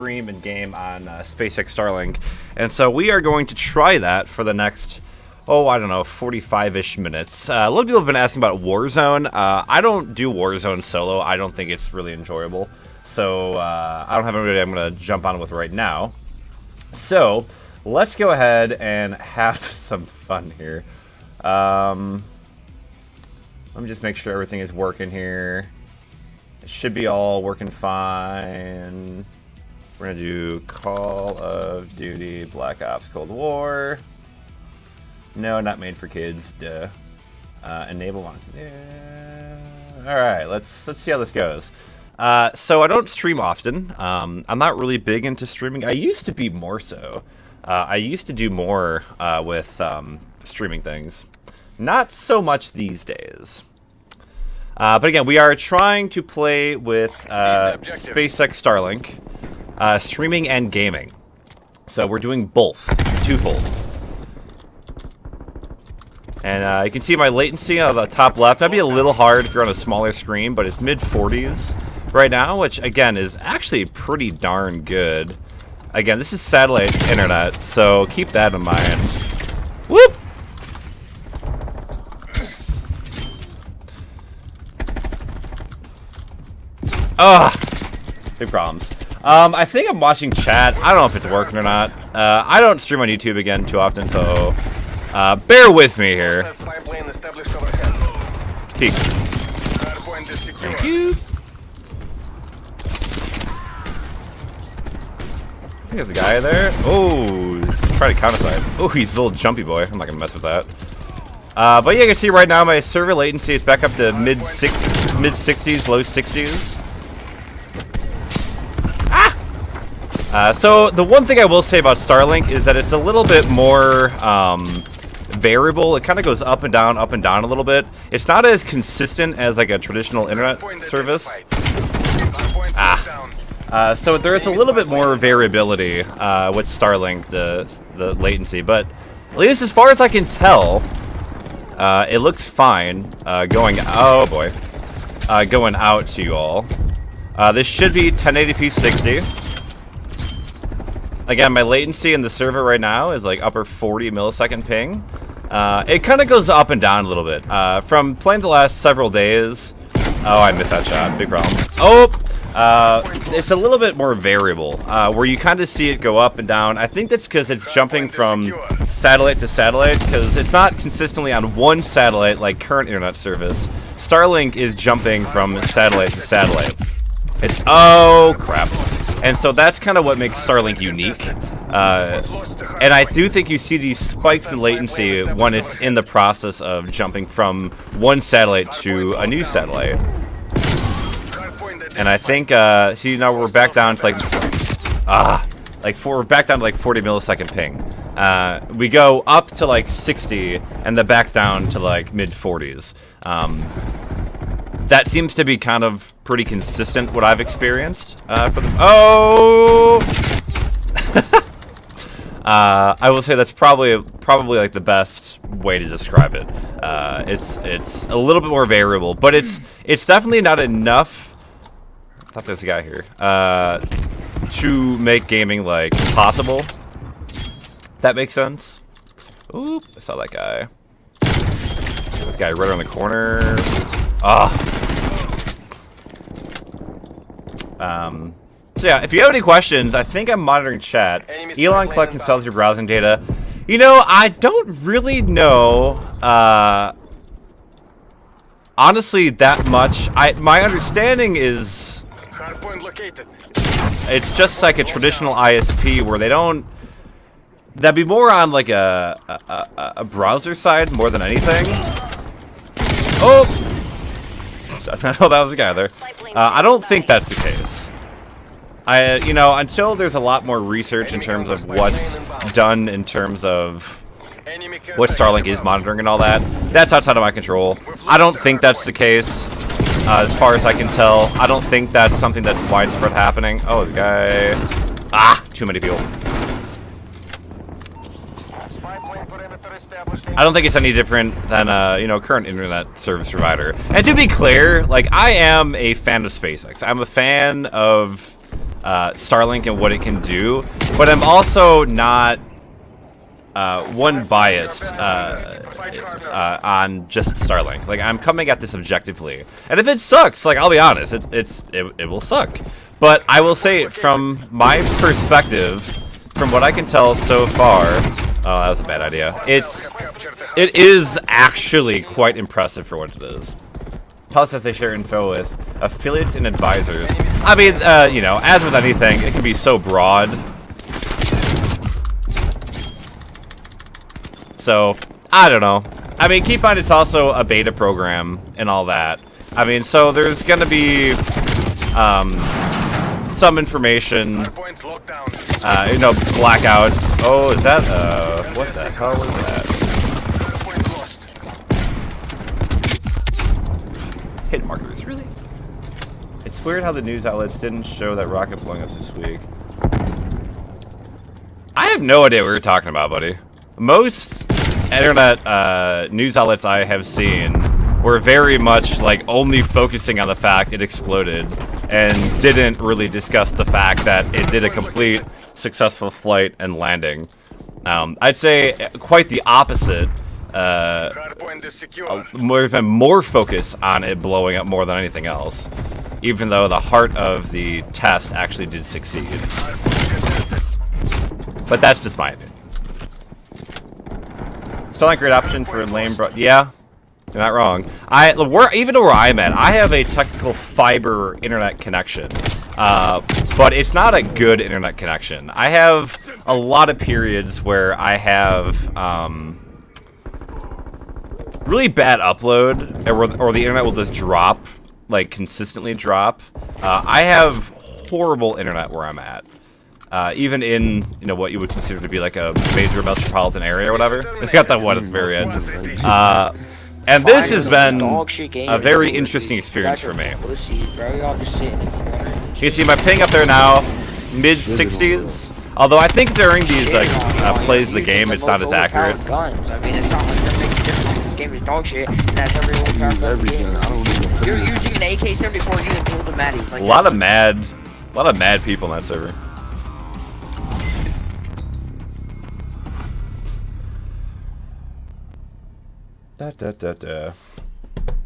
stream and game on SpaceX Starlink, and so we are going to try that for the next, I don't know, 45-ish minutes. A lot of people have been asking about Warzone. I don't do Warzone solo. I don't think it's really enjoyable, so I don't have anybody I'm going to jump on with right now. So let's go ahead and have some fun here. Let me just make sure everything is working here. It should be all working fine. We're gonna do Call of Duty Black Ops Cold War. No, not made for kids. Duh. Enable on. Yeah. All right, let's see how this goes. So I don't stream often. I'm not really big into streaming. I used to be more so. I used to do more with streaming things. Not so much these days. But again, we are trying to play with SpaceX Starlink, streaming and gaming. So we're doing both, twofold. And you can see my latency on the top left. That'd be a little hard if you're on a smaller screen, but it's mid-40s right now, which again is actually pretty darn good. Again, this is satellite internet, so keep that in mind. Whoop! Big problems. I think I'm watching chat. I don't know if it's working or not. I don't stream on YouTube again too often, so bear with me here. Peek. Thank you. I think there's a guy there. Oh, he's trying to counter-side. Oh, he's a little jumpy boy. I'm not gonna mess with that. But yeah, you can see right now my server latency is back up to mid 60s, low 60s. So the one thing I will say about Starlink is that it's a little bit more variable. It kind of goes up and down a little bit. It's not as consistent as like a traditional internet service. So there's a little bit more variability with Starlink, the latency, but at least as far as I can tell, it looks fine going. Oh boy, going out to you all. This should be 1080p 60. Again, my latency in the server right now is like upper 40 millisecond ping. It kind of goes up and down a little bit. From playing the last several days... Oh, I missed that shot. Big problem. Oh! It's a little bit more variable, where you kind of see it go up and down. I think that's because it's jumping from satellite to satellite, because it's not consistently on one satellite like current internet service. Starlink is jumping from satellite to satellite. It's... Oh, crap. And so that's kind of what makes Starlink unique. And I do think you see these spikes in latency when it's in the process of jumping from one satellite to a new satellite. And I think, see, now we're back down to we're back down to like 40 millisecond ping. We go up to like 60 and then back down to like mid 40s. That seems to be kind of pretty consistent what I've experienced for the... Oh! I will say that's probably like the best way to describe it. It's a little bit more variable, but it's definitely not enough. I thought there's a guy here to make gaming like possible. If that makes sense. Oop! I saw that guy. This guy right around the corner. So yeah, if you have any questions, I think I'm monitoring chat. Elon collects and sells your browsing data. You know, I don't really know, honestly, that much. My understanding is it's just like a traditional ISP where they don't... That'd be more on like a browser side more than anything. Oh! I know that was a guy there. I don't think that's the case. You know, until there's a lot more research in terms of what's done in terms of what Starlink is monitoring and all that, that's outside of my control. I don't think that's the case, as far as I can tell. I don't think that's something that's widespread happening. Oh, the guy... Too many people. I don't think it's any different than you know, current internet service provider. And to be clear, like, I am a fan of SpaceX. I'm a fan of Starlink and what it can do, but I'm also not one biased on just Starlink. Like, I'm coming at this objectively, and if it sucks, like, I'll be honest, it will suck. But I will say, from my perspective, from what I can tell so far, oh, that was a bad idea. It is actually quite impressive for what it is. Plus, as they share info with affiliates and advisors. I mean, you know, as with anything, it can be so broad. So, I don't know. I mean, keep in mind it's also a beta program and all that. I mean, so there's gonna be some information, you know, blackouts. Oh, is that, what the hell was that? Hit markers, really? It's weird how the news outlets didn't show that rocket blowing up this week. I have no idea what you're talking about, buddy. Most internet news outlets I have seen were very much like only focusing on the fact it exploded and didn't really discuss the fact that it did a complete successful flight and landing. I'd say quite the opposite. There's been more focus on it blowing up more than anything else, even though the heart of the test actually did succeed. But that's just my opinion. Still not a great option for lame bro. Yeah, you're not wrong. Even where I'm at, I have a technical fiber internet connection, but it's not a good internet connection. I have a lot of periods where I have really bad upload, or the internet will just drop, like consistently drop. I have horrible internet where I'm at. Even in, you know, what you would consider to be like a major metropolitan area or whatever. It's got that one at the very end. And this has been a very interesting experience for me. You see my ping up there now, mid-60s. Although I think during these like plays of the game, it's not as accurate. I mean, it's not like that makes a difference. This game is dog shit, and that's everyone powered up. You're using an AK-74, you can the Maddies. Like, a lot of mad people in that server.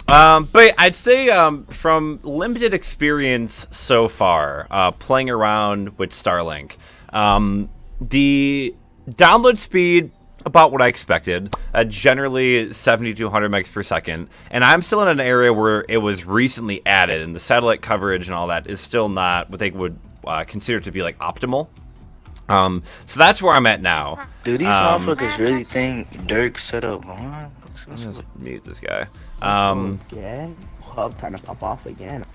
But I'd say from limited experience so far, playing around with Starlink, the download speed about what I expected, generally 70 to 100 megs per second, and I'm still in an area where it was recently added, and the satellite coverage and all that is still not what they would consider to be like optimal. So that's where I'm at now. Do these motherfuckers really think Dirk set up wrong? Let's just mute this guy. Again? Hub trying to pop off again.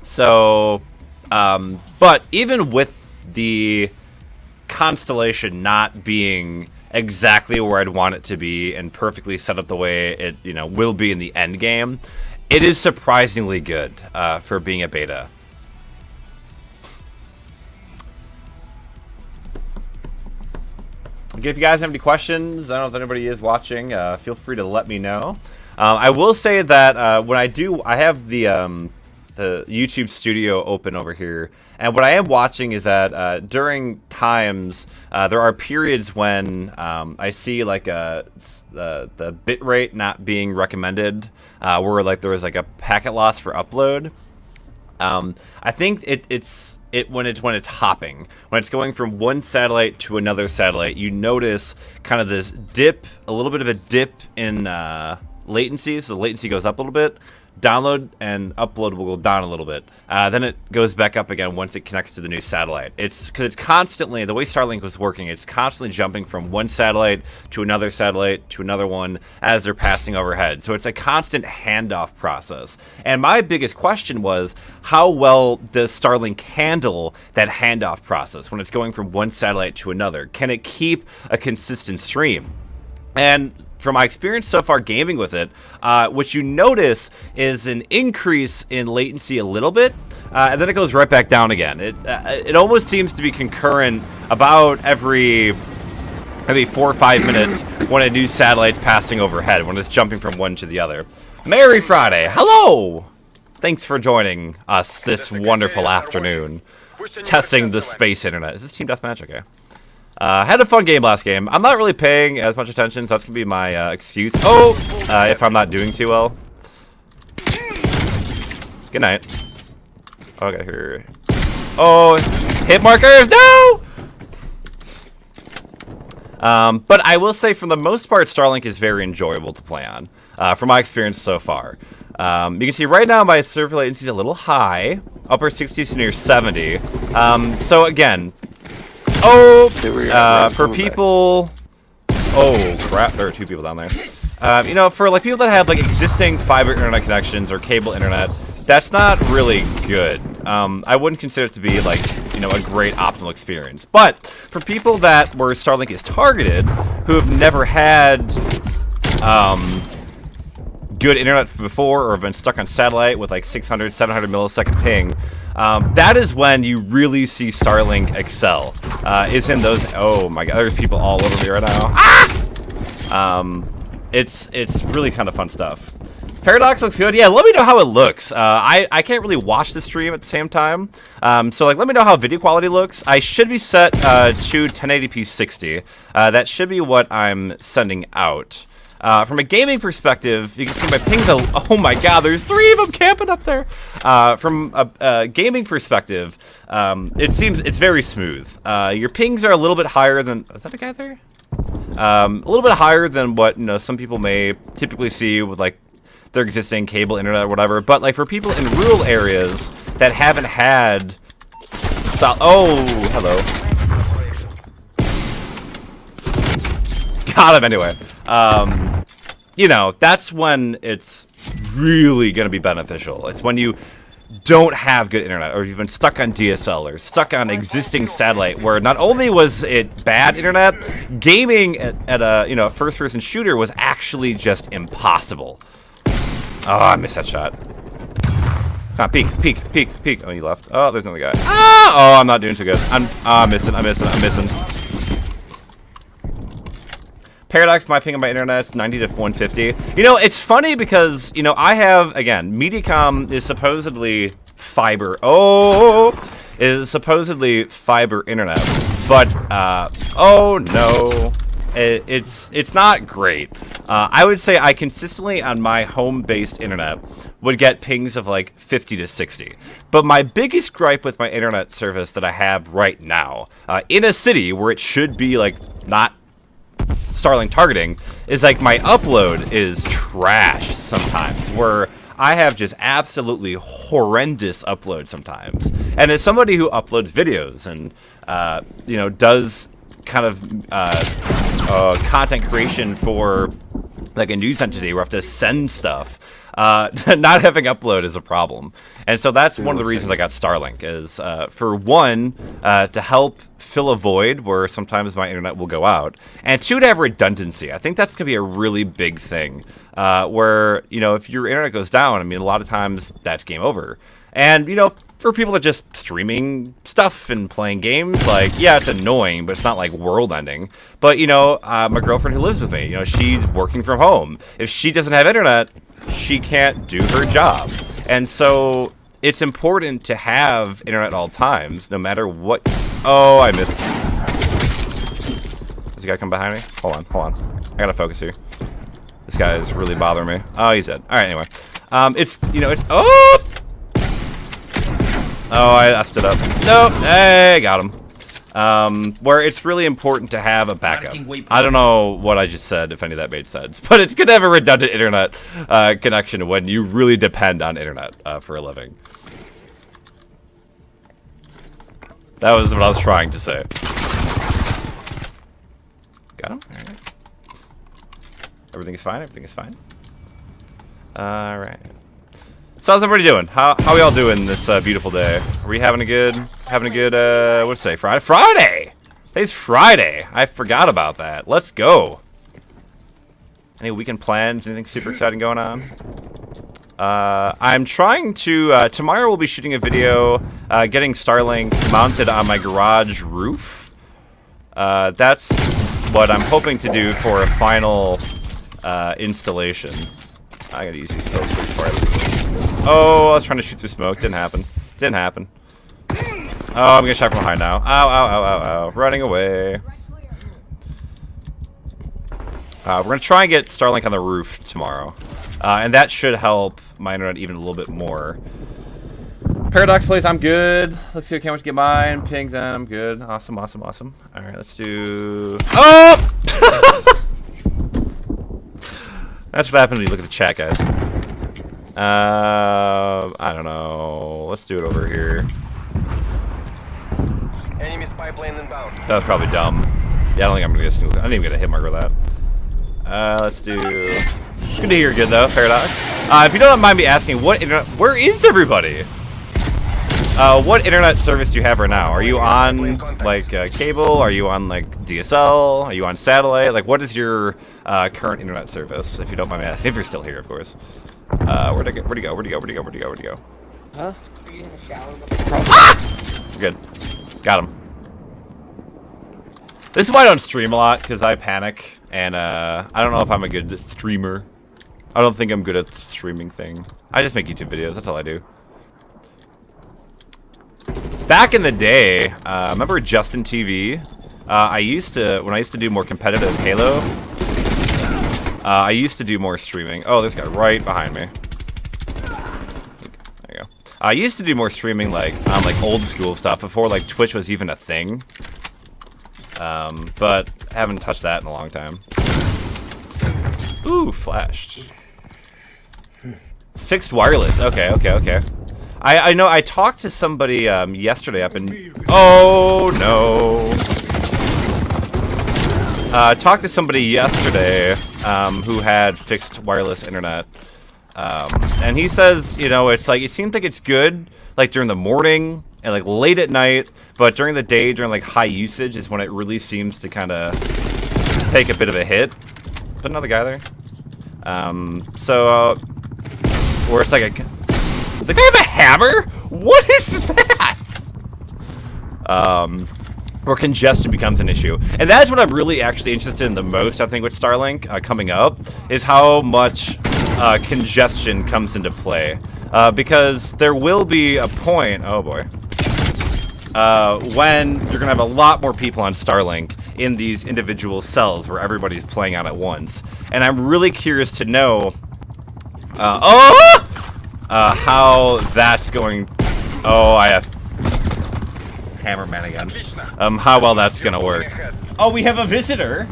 So, but even with the constellation not being exactly where I'd want it to be and perfectly set up the way it, you know, will be in the end game, it is surprisingly good for being a beta. Okay, if you guys have any questions, I don't know if anybody is watching, feel free to let me know. I will say that when I have the YouTube studio open over here, and what I am watching is that during times, there are periods when I see like the bit rate not being recommended, where like there was like a packet loss for upload. I think it's when it's hopping, when it's going from one satellite to another satellite, you notice kind of this dip, a little bit of a dip in latency. So the latency goes up a little bit. Download and upload will go down a little bit. Then it goes back up again once it connects to the new satellite. It's because it's constantly, the way Starlink was working, it's constantly jumping from one satellite to another one as they're passing overhead. So it's a constant handoff process. And my biggest question was, how well does Starlink handle that handoff process when it's going from one satellite to another? Can it keep a consistent stream? And from my experience so far gaming with it, what you notice is an increase in latency a little bit, and then it goes right back down again. It almost seems to be concurrent about every 4 or 5 minutes when a new satellite's passing overhead, when it's jumping from one to the other. Merry Friday! Hello! Thanks for joining us this wonderful afternoon. testing the space internet. Is this team deathmatch? Okay. Had a fun game last game. I'm not really paying as much attention, so that's gonna be my excuse. Oh, if I'm not doing too well. Good night. Oh, I got here. Oh, hit markers, no! But I will say, for the most part, Starlink is very enjoyable to play on, from my experience so far. You can see right now my server latency is a little high, upper 60s to near 70. So again, for people, oh crap, there are 2 people down there. You know, for like people that have like existing fiber internet connections or cable internet, that's not really good. I wouldn't consider it to be like, you know, a great optimal experience. But for people that where Starlink is targeted, who have never had good internet before or have been stuck on satellite with like 600, 700 millisecond ping, that is when you really see Starlink excel. Is in those. Oh my God, there's people all over me right now. Ah! It's really kind of fun stuff. Paradox looks good. Yeah, let me know how it looks. I can't really watch the stream at the same time. So like, let me know how video quality looks. I should be set to 1080p 60. That should be what I'm sending out. From a gaming perspective, you can see my pings. Oh my God, there's 3 of them camping up there. From a gaming perspective, it seems it's very smooth. Your pings are a little bit higher than. Is that a guy there? A little bit higher than what, you know, some people may typically see with like their existing cable internet or whatever. But like for people in rural areas that haven't had. Oh, hello. Got him anyway. You know, that's when it's really going to be beneficial. It's when you don't have good internet, or you've been stuck on DSL or stuck on existing satellite, where not only was it bad internet, gaming at a, you know, first-person shooter was actually just impossible. Oh, I missed that shot. Come on, peek, peek, peek, peek. Oh, he left. Oh, there's another guy. Ah! Oh, I'm not doing too good. I'm missing. Paradox, my ping on my internet is 90 to 150. You know, it's funny because, you know, I have, again, Mediacom is supposedly fiber. Is supposedly fiber internet. But, oh no. It's not great. I would say I consistently, on my home-based internet, would get pings of like 50 to 60. But my biggest gripe with my internet service that I have right now, in a city where it should be like not Starlink targeting, is like my upload is trash sometimes, where I have just absolutely horrendous upload sometimes. And as somebody who uploads videos and you know, does kind of content creation for like a news entity where I have to send stuff, not having upload is a problem. And so that's one of the reasons I got Starlink, is for one, to help fill a void where sometimes my internet will go out, and 2, to have redundancy. I think that's gonna be a really big thing, where, you know, if your internet goes down, I mean, a lot of times that's game over. And, you know, for people that just streaming stuff and playing games, like, yeah, it's annoying, but it's not like world ending. But, you know, my girlfriend who lives with me, you know, she's working from home. If she doesn't have internet, she can't do her job. And so it's important to have internet at all times, no matter what. Oh, I missed. Does a guy come behind me? Hold on. I gotta focus here. This guy is really bothering me. Oh, he's dead. All right, anyway. It's, you know, it's, oh, I stood up. Nope. Hey, got him. Where it's really important to have a backup. I don't know what I just said, if any of that made sense, but it's good to have a redundant internet connection when you really depend on internet for a living. That was what I was trying to say. Got him? All right. Everything is fine. All right. So how's everybody doing? How we all doing this beautiful day? Are we having a good, what's today? Friday! Today's Friday. I forgot about that. Let's go. Any weekend plans? Anything super exciting going on? I'm trying to, tomorrow we'll be shooting a video, getting Starlink mounted on my garage roof. That's what I'm hoping to do for a final, installation. I gotta use these skills for this part. Oh, I was trying to shoot through smoke. Didn't happen. Oh, I'm gonna shot from behind now. Ow, ow, ow, ow, ow. Running away. We're gonna try and get Starlink on the roof tomorrow. And that should help my internet even a little bit more. Paradox plays, I'm good. Let's see, I can't wait to get mine. Pings in, I'm good. Awesome, awesome, awesome. Alright, let's do... Oh! That's what happened when you look at the chat, guys. I don't know. Let's do it over here. Enemy spy plane inbound. That was probably dumb. Yeah, I don't think I'm gonna get a single... I didn't even get a hit mark with that. Let's do... Good to hear you're good, though, Paradox. If you don't mind me asking, what internet... Where is everybody? What internet service do you have right now? Are you on, like, cable? Are you on, like, DSL? Are you on satellite? Like, what is your current internet service, if you don't mind me asking? If you're still here, of course. Where'd he go? Where'd he go? Where'd he go? Where'd he go? Where'd he go? Where'd he go? Huh? Are you in the shower? Ah! Good. Got him. This is why I don't stream a lot, because I panic, and I don't know if I'm a good streamer. I don't think I'm good at the streaming thing. I just make YouTube videos, that's all I do. Back in the day, remember Justin TV? When I used to do more competitive Halo, I used to do more streaming. Oh, this guy right behind me. There you go. I used to do more streaming like on like old school stuff before like Twitch was even a thing. But haven't touched that in a long time. Ooh, flashed. Fixed wireless. Okay, okay, okay. I know I talked to somebody yesterday up in... Oh, no. I talked to somebody yesterday who had fixed wireless internet. And he says, you know, it's like, it seems like it's good, like during the morning and like late at night, but during the day, during like high usage is when it really seems to kind of take a bit of a hit. Put another guy there. Where it's like a... Does the guy have a hammer? What is that? Where congestion becomes an issue. And that's what I'm really actually interested in the most, I think, with Starlink coming up, is how much congestion comes into play. Because there will be a point, oh boy, when you're going to have a lot more people on Starlink in these individual cells where everybody's playing out at once. And I'm really curious to know... how that's going... Oh, I have... Hammerman again. How well that's gonna work. Oh, we have a visitor!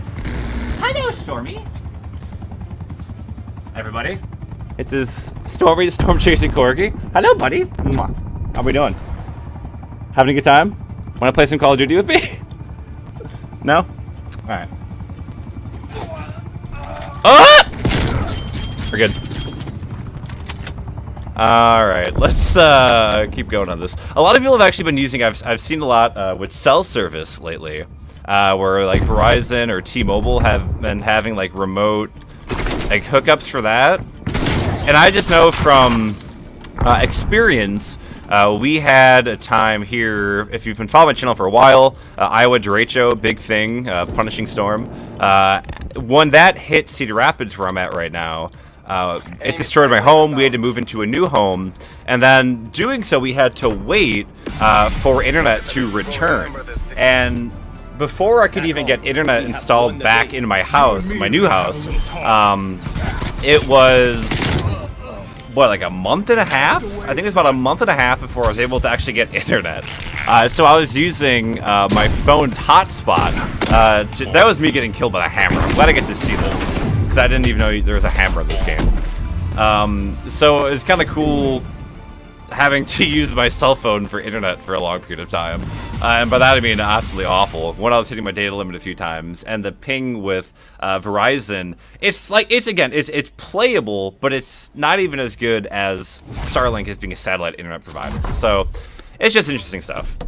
Hello, Stormy! Everybody. It's this Stormy, Storm Chasing Corgi. Hello, buddy! Mwah. How we doing? Having a good time? Wanna play some Call of Duty with me? No? Alright. Ah! We're good. Alright, let's keep going on this. A lot of people have actually been using, I've seen a lot with cell service lately, where like Verizon or T-Mobile have been having like remote like hookups for that. And I just know from experience, we had a time here, if you've been following my channel for a while, Iowa derecho, big thing, punishing storm. When that hit Cedar Rapids where I'm at right now, it destroyed my home. We had to move into a new home, and then doing so we had to wait for internet to return. And before I could even get internet installed back in my house, my new house, it was what, like a month and a half? I think it was about a month and a half before I was able to actually get internet. So I was using my phone's hotspot. That was me getting killed by the hammer. I'm glad I get to see this, because I didn't even know there was a hammer in this game. So it's kind of cool having to use my cell phone for internet for a long period of time. And by that I mean absolutely awful. When I was hitting my data limit a few times, and the ping with Verizon, it's like, it's playable, but it's not even as good as Starlink as being a satellite internet provider. So it's just interesting stuff.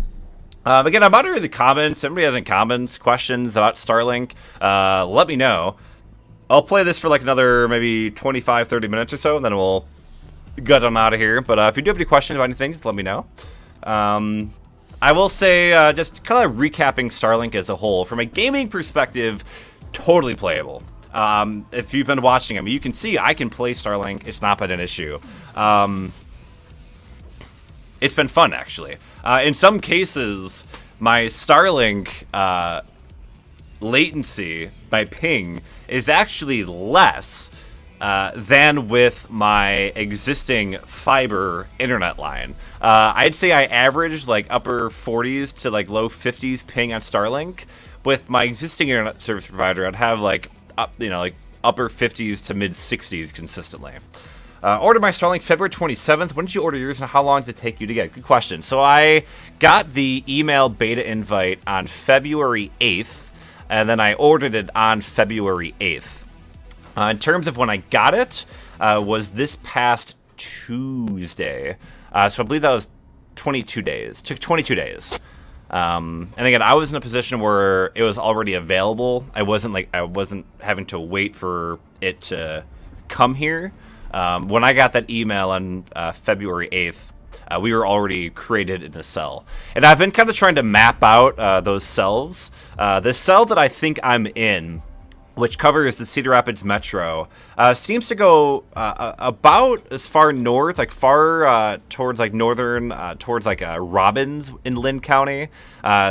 Again, I'm monitoring the comments. Everybody has any comments, questions about Starlink, let me know. I'll play this for like another maybe 25, 30 minutes or so, and then we'll get on out of here. But if you do have any questions about anything, just let me know. I will say, just kind of recapping Starlink as a whole, from a gaming perspective, totally playable. If you've been watching, I mean, you can see I can play Starlink. It's not been an issue. it's been fun, actually. In some cases, my Starlink latency, my ping, is actually less than with my existing fiber internet line. I'd say I average like upper 40s to like low 50s ping on Starlink. With my existing internet service provider, I'd have like like upper 50s to mid 60s consistently. Ordered my Starlink February 27th. When did you order yours, and how long did it take you to get? Good question. So I got the email beta invite on February 8th, and then I ordered it on February 8th. In terms of when I got it, was this past Tuesday. So I believe that was 22 days. Took 22 days. And again, I was in a position where it was already available. I wasn't having to wait for it to come here. When I got that email on February 8th, we were already created in a cell. And I've been kind of trying to map out those cells. The cell that I think I'm in, which covers the Cedar Rapids Metro, seems to go about as far north, like far towards like northern, towards like Robbins in Lynn County,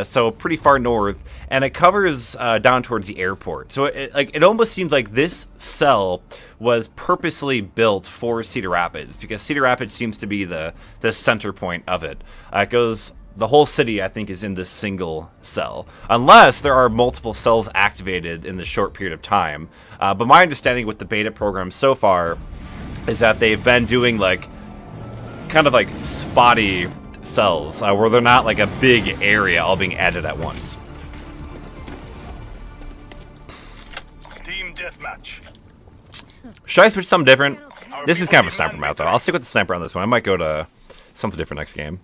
so pretty far north, and it covers down towards the airport. So it almost seems like this cell was purposely built for Cedar Rapids, because Cedar Rapids seems to be the center point of it. It goes. The whole city, I think, is in this single cell, unless there are multiple cells activated in this short period of time. But my understanding with the beta program so far is that they've been doing like kind of like spotty cells where they're not like a big area all being added at once. Team deathmatch. Should I switch to something different? This is kind of a sniper map, though. I'll stick with the sniper on this one. I might go to something different next game.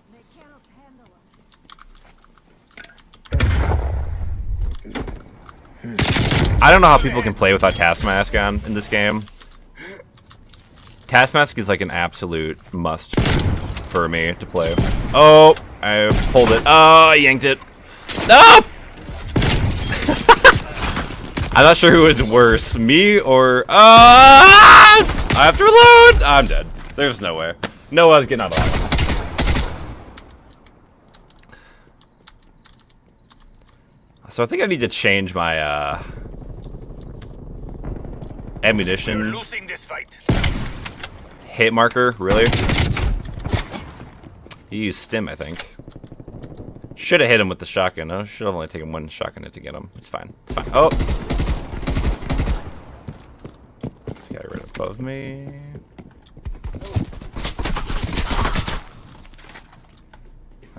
I don't know how people can play without Taskmask on in this game. Taskmask is like an absolute must for me to play. Oh, I pulled it. Oh, I yanked it. No! I'm not sure who is worse, me or... I have to reload! I'm dead. There's no way. No one's getting out of that. So I think I need to change my ammunition. You're losing this fight. Hit marker, really? He used stim, I think. Should have hit him with the shotgun. No, should have only taken one shotgun hit to get him. It's fine. It's fine. Oh! This guy right above me.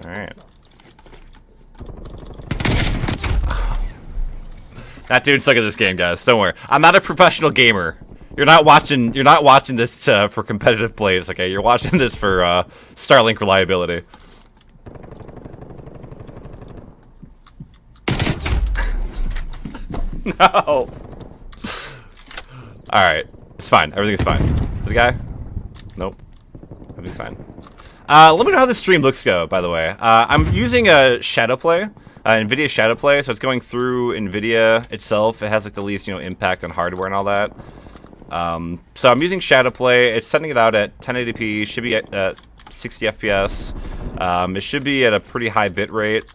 Alright. That dude's stuck at this game, guys. Don't worry. I'm not a professional gamer. You're not watching this for competitive plays, okay? You're watching this for Starlink reliability. No. Alright. It's fine. Everything's fine. The guy? Nope. Everything's fine. Let me know how the stream looks go, by the way. I'm using a Shadowplay. NVIDIA Shadowplay, so it's going through NVIDIA itself. It has like the least, impact on hardware and all that. So I'm using Shadowplay. It's sending it out at 1080p. Should be at 60 FPS. It should be at a pretty high bit rate.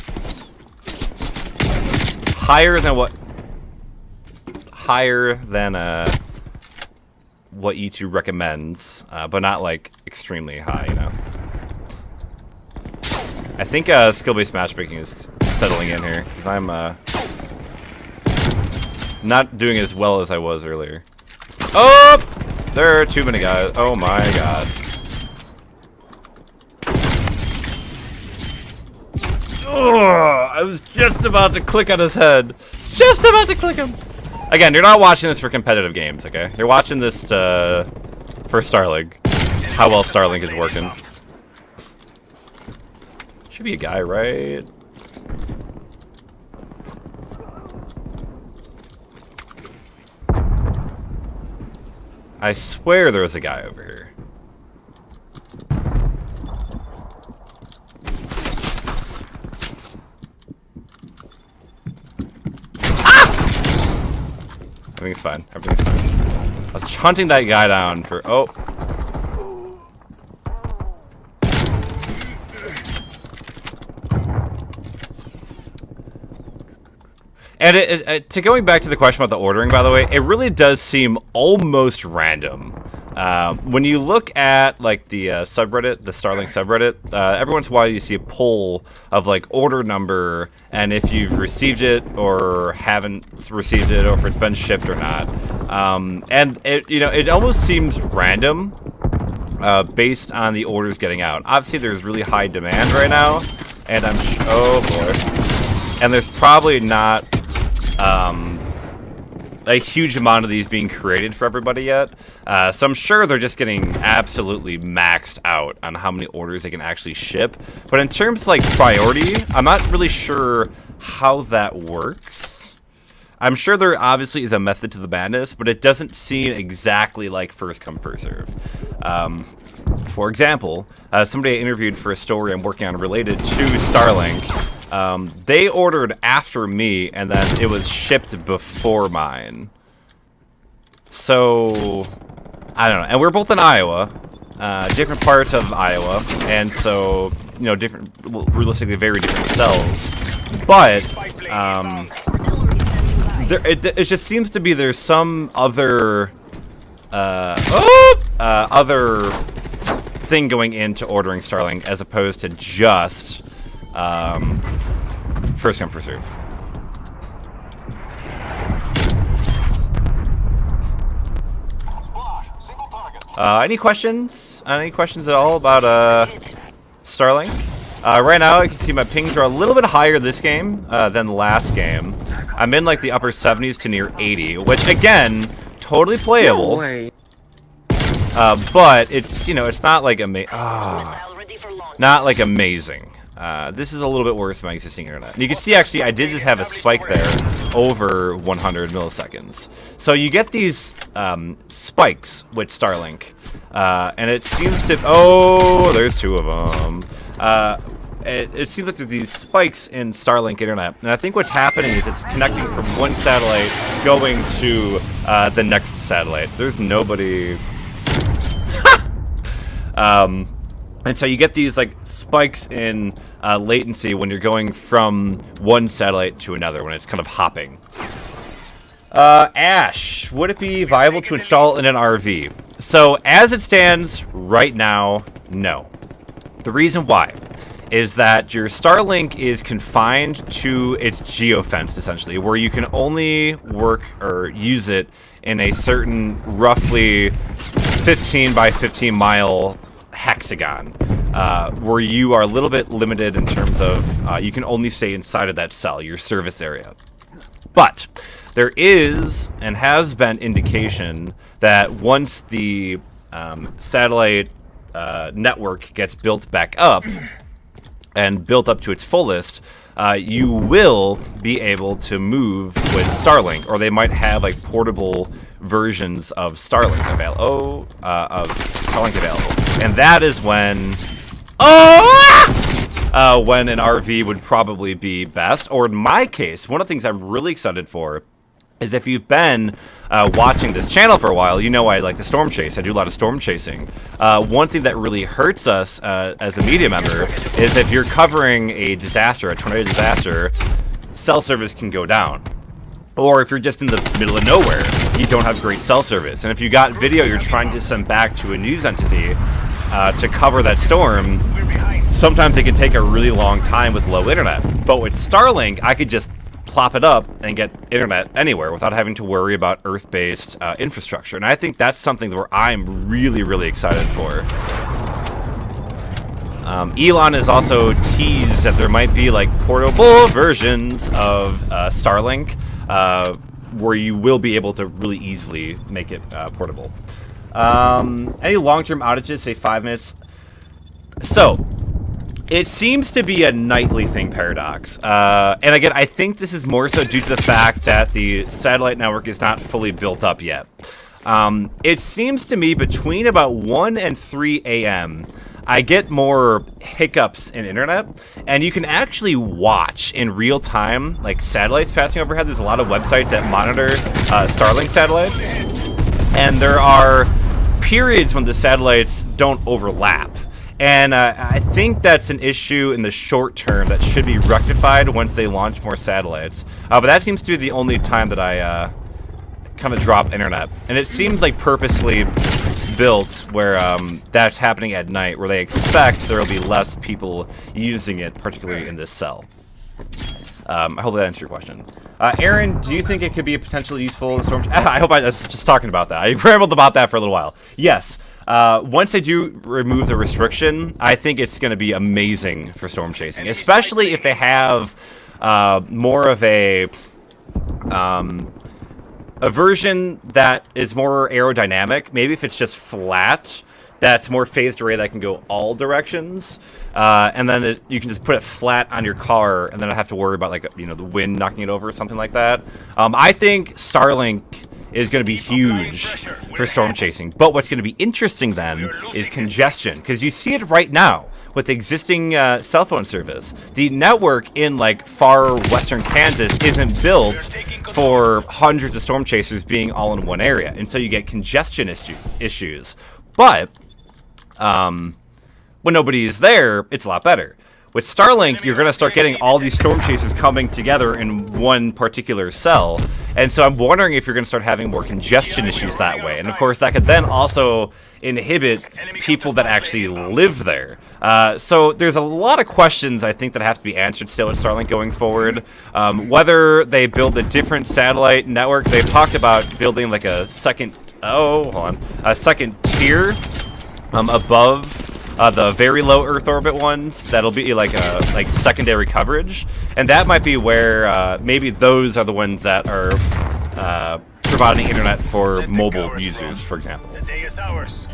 Higher than what YouTube recommends, but not like extremely high, I think skill-based matchmaking is settling in here, because I'm not doing as well as I was earlier. Oh! There are too many guys. Oh my god. Oh, I was just about to click on his head. Just about to click him. Again, you're not watching this for competitive games, okay? You're watching this for Starlink. How well Starlink is working. Should be a guy, right? I swear there was a guy over here. Ah! Everything's fine. Everything's fine. I was hunting that guy down for... Oh. And to going back to the question about the ordering, by the way, it really does seem almost random. When you look at like the subreddit, the Starlink subreddit, every once in a while you see a poll of like order number and if you've received it or haven't received it, or if it's been shipped or not. And it almost seems random based on the orders getting out. Obviously, there's really high demand right now, and oh boy, and there's probably not a huge amount of these being created for everybody yet. So I'm sure they're just getting absolutely maxed out on how many orders they can actually ship. But in terms of like priority, I'm not really sure how that works. I'm sure there obviously is a method to the madness, but it doesn't seem exactly like first come, first serve. For example, somebody I interviewed for a story I'm working on related to Starlink, they ordered after me, and then it was shipped before mine. So, I don't know. And we're both in Iowa, different parts of Iowa, and so, different, realistically, very different cells. But, it just seems to be there's some other, other thing going into ordering Starlink as opposed to just first come, first serve. Any questions? Any questions at all about Starlink? Right now, I can see my pings are a little bit higher this game than the last game. I'm in like the upper 70s to near 80, which again, totally playable. No way. But it's it's not like not like amazing. This is a little bit worse than my existing internet. And you can see actually I did just have a spike there over 100 milliseconds. So you get these spikes with Starlink, and it seems to there's two of them. It seems like there's these spikes in Starlink internet, and I think what's happening is it's connecting from one satellite going to the next satellite. There's nobody. And so you get these like spikes in latency when you're going from one satellite to another, when it's kind of hopping. Ash, would it be viable to install in an RV? So as it stands right now, no. The reason why is that your Starlink is confined to its geofence, essentially, where you can only work or use it in a certain roughly 15 by 15 mile hexagon, where you are a little bit limited in terms of you can only stay inside of that cell, your service area. But there is and has been indication that once the satellite network gets built back up and built up to its fullest, you will be able to move with Starlink, or they might have like portable versions of Starlink available. And that is when, when an RV would probably be best. Or in my case, one of the things I'm really excited for is if you've been watching this channel for a while, you know I like to storm chase. I do a lot of storm chasing. One thing that really hurts us as a media member is if you're covering a disaster, a tornado disaster, cell service can go down. Or if you're just in the middle of nowhere, you don't have great cell service. And if you got video you're trying to send back to a news entity to cover that storm, sometimes it can take a really long time with low internet. But with Starlink, I could just plop it up and get internet anywhere without having to worry about Earth-based infrastructure. And I think that's something where I'm really, really excited for. Elon has also teased that there might be like portable versions of Starlink where you will be able to really easily make it portable. Any long-term outages, say 5 minutes? So, it seems to be a nightly thing, Paradox. And again, I think this is more so due to the fact that the satellite network is not fully built up yet. It seems to me between about 1 and 3 a.m., I get more hiccups in internet, and you can actually watch in real time, like satellites passing overhead. There's a lot of websites that monitor Starlink satellites, and there are periods when the satellites don't overlap. And I think that's an issue in the short term that should be rectified once they launch more satellites. But that seems to be the only time that I kind of drop internet. And it seems like purposely built where that's happening at night, where they expect there will be less people using it, particularly in this cell. I hope that answers your question. Aaron, do you think it could be potentially useful in Storm? I hope I was just talking about that. I rambled about that for a little while. Yes. Once they do remove the restriction, I think it's going to be amazing for storm chasing, especially if they have more of a version that is more aerodynamic. Maybe if it's just flat, that's more phased array that can go all directions, and then you can just put it flat on your car, and then I have to worry about, like, the wind knocking it over or something like that. I think Starlink is going to be huge for storm chasing, but what's going to be interesting then is congestion, because you see it right now with existing cell phone service. The network in, like, far western Kansas isn't built for hundreds of storm chasers being all in one area, and so you get congestion issues. But when nobody is there, it's a lot better. With Starlink, you're going to start getting all these storm chasers coming together in one particular cell. And so I'm wondering if you're going to start having more congestion issues that way. And of course, that could then also inhibit people that actually live there. So there's a lot of questions, I think, that have to be answered still with Starlink going forward. Whether they build a different satellite network, they've talked about building like a second, a second tier above the very low Earth orbit ones. That'll be like secondary coverage, and that might be where maybe those are the ones that are providing internet for mobile users, for example. The day is ours.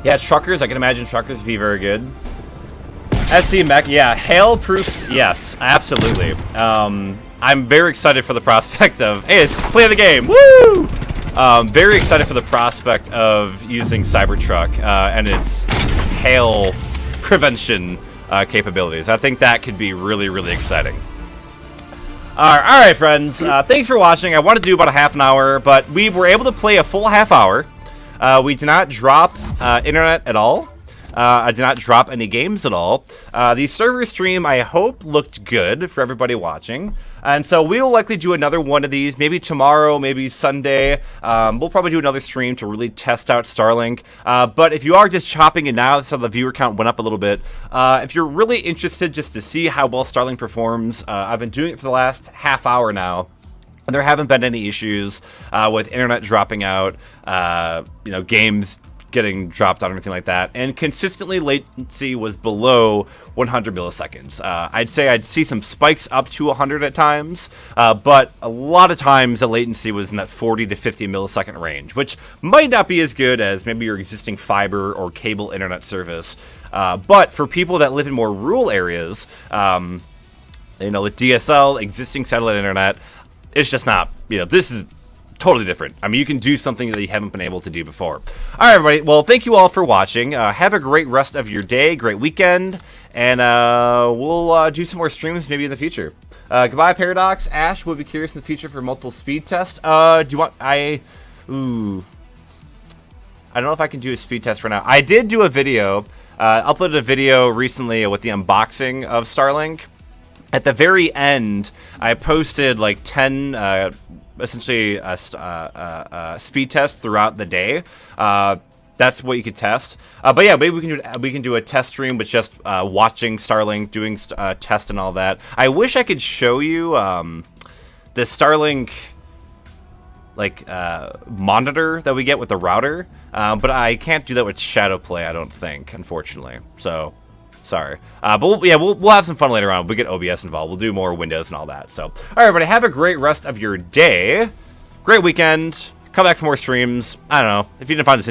Yeah, truckers. I can imagine truckers would be very good. SC Mech, yeah, hail-proof. Yes, absolutely. I'm very excited for the prospect of, hey, it's play the game. Woo! Very excited for the prospect of using Cybertruck and its hail prevention capabilities. I think that could be really, really exciting. All right, friends. Thanks for watching. I want to do about a half an hour, but we were able to play a full half hour. We did not drop internet at all. I did not drop any games at all. The server stream, I hope, looked good for everybody watching. And so we'll likely do another one of these, maybe tomorrow, maybe Sunday. We'll probably do another stream to really test out Starlink. But if you are just chopping it now, so the viewer count went up a little bit. If you're really interested just to see how well Starlink performs, I've been doing it for the last half hour now. And there haven't been any issues with internet dropping out, games getting dropped out or anything like that, and consistently latency was below 100 milliseconds. I'd say I'd see some spikes up to 100 at times, but a lot of times the latency was in that 40 to 50 millisecond range, which might not be as good as maybe your existing fiber or cable internet service. But for people that live in more rural areas, with DSL, existing satellite internet, it's just not, this is totally different. I mean, you can do something that you haven't been able to do before. All right, everybody. Well, thank you all for watching. Have a great rest of your day, great weekend, and we'll do some more streams maybe in the future. Goodbye, Paradox. Ash will be curious in the future for multiple speed tests. Do you want... I don't know if I can do a speed test for now. I did do a video, uploaded a video recently with the unboxing of Starlink. At the very end, I posted like 10... essentially speed tests throughout the day. That's what you could test. But yeah, maybe we can do a test stream with just watching Starlink, doing test and all that. I wish I could show you the Starlink monitor that we get with the router, but I can't do that with Shadowplay, I don't think, unfortunately. So sorry. But we'll have some fun later on. We'll get OBS involved. We'll do more Windows and all that. So, all right, everybody, have a great rest of your day. Great weekend. Come back for more streams. I don't know. If you didn't find this